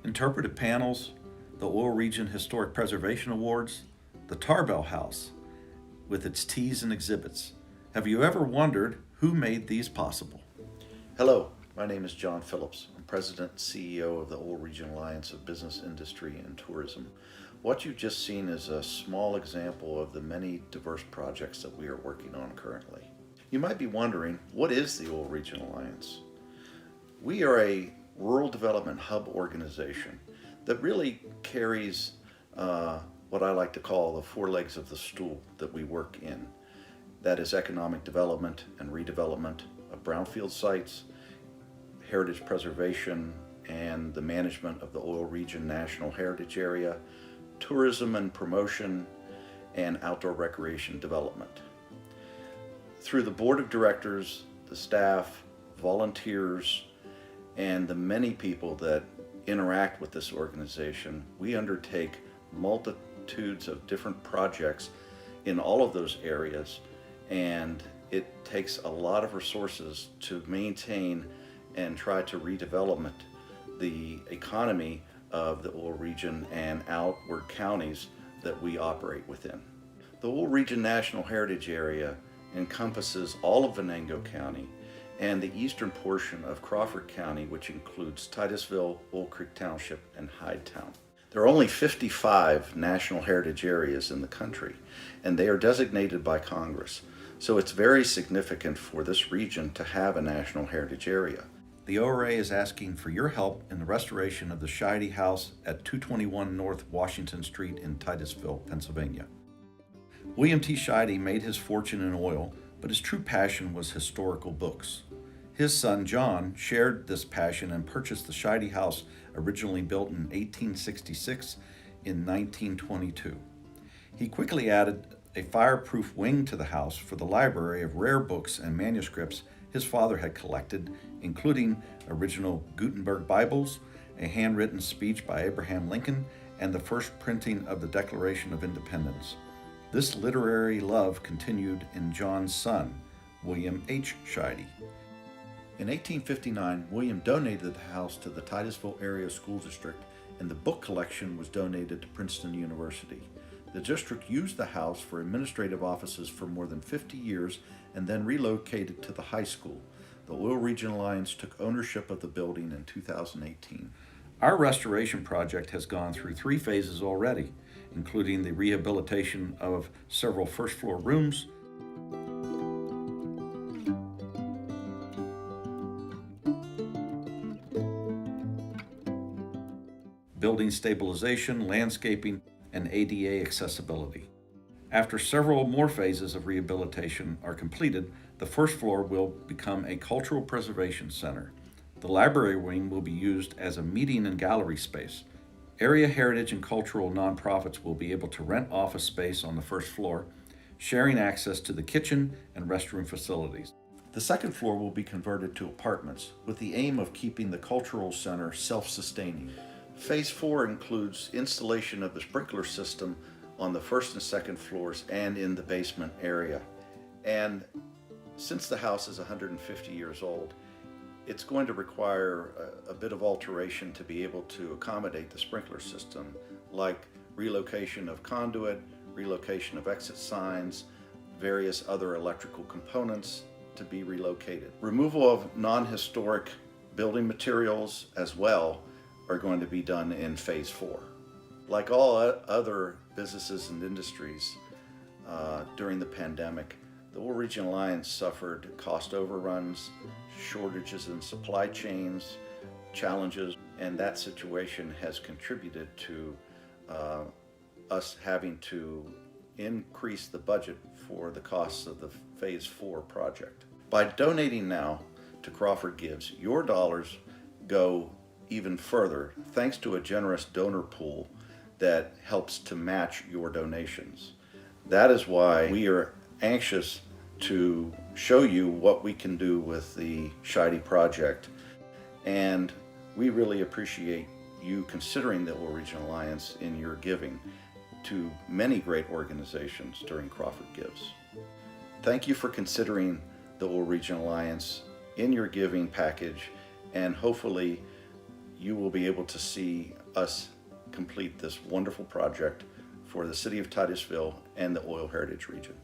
Interpretive panels, the Oil Region Historic Preservation Awards, the Tarbell House with its teas and exhibits. Have you ever wondered who made these possible? Hello, my name is John Phillips. I'm President and CEO of the Oil Region Alliance of Business, Industry, and Tourism. What you've just seen is a small example of the many diverse projects that we are working on currently. You might be wondering, what is the Oil Region Alliance? We are a rural development hub organization that really carries what I like to call the four legs of the stool that we work in. That is economic development and redevelopment of brownfield sites, heritage preservation and the management of the Oil Region National Heritage Area, tourism and promotion, and outdoor recreation development. Through the board of directors, the staff, volunteers, and the many people that interact with this organization, we undertake multitudes of different projects in all of those areas, and it takes a lot of resources to maintain and try to redevelop the economy of the Oil Region and outward counties that we operate within. The Oil Region National Heritage Area encompasses all of Venango County and the eastern portion of Crawford County, which includes Titusville, Oil Creek Township, and Hydetown. There are only 55 National Heritage Areas in the country, and they are designated by Congress. So it's very significant for this region to have a National Heritage Area. The ORA is asking for your help in the restoration of the Scheide House at 221 North Washington Street in Titusville, Pennsylvania. William T. Scheide made his fortune in oil, but his true passion was historical books. His son, John, shared this passion and purchased the Scheide House, originally built in 1866, in 1922. He quickly added a fireproof wing to the house for the library of rare books and manuscripts his father had collected, including original Gutenberg Bibles, a handwritten speech by Abraham Lincoln, and the first printing of the Declaration of Independence. This literary love continued in John's son, William H. Scheide. In 1859, William donated the house to the Titusville Area School District, and the book collection was donated to Princeton University. The district used the house for administrative offices for more than 50 years and then relocated to the high school. The Oil Region Alliance took ownership of the building in 2018. Our restoration project has gone through 3 phases already, including the rehabilitation of several first-floor rooms, building stabilization, landscaping, and ADA accessibility. After several more phases of rehabilitation are completed, the first floor will become a cultural preservation center. The library wing will be used as a meeting and gallery space. Area heritage and cultural nonprofits will be able to rent office space on the first floor, sharing access to the kitchen and restroom facilities. The second floor will be converted to apartments with the aim of keeping the cultural center self-sustaining. Phase 4 includes installation of the sprinkler system on the first and second floors and in the basement area. And since the house is 150 years old, it's going to require a bit of alteration to be able to accommodate the sprinkler system, like relocation of conduit, relocation of exit signs, various other electrical components to be relocated. Removal of non-historic building materials as well are going to be done in phase 4. Like all other businesses and industries during the pandemic, the Oil Region Alliance suffered cost overruns, shortages in supply chains, challenges, and that situation has contributed to us having to increase the budget for the costs of the Phase 4 project. By donating now to Crawford Gives, your dollars go even further thanks to a generous donor pool that helps to match your donations. That is why we are anxious to show you what we can do with the Scheide project, and we really appreciate you considering the Oil Region Alliance in your giving to many great organizations during Crawford Gives. Thank you for considering the Oil Region Alliance in your giving package, and hopefully you will be able to see us complete this wonderful project for the city of Titusville and the Oil Heritage Region.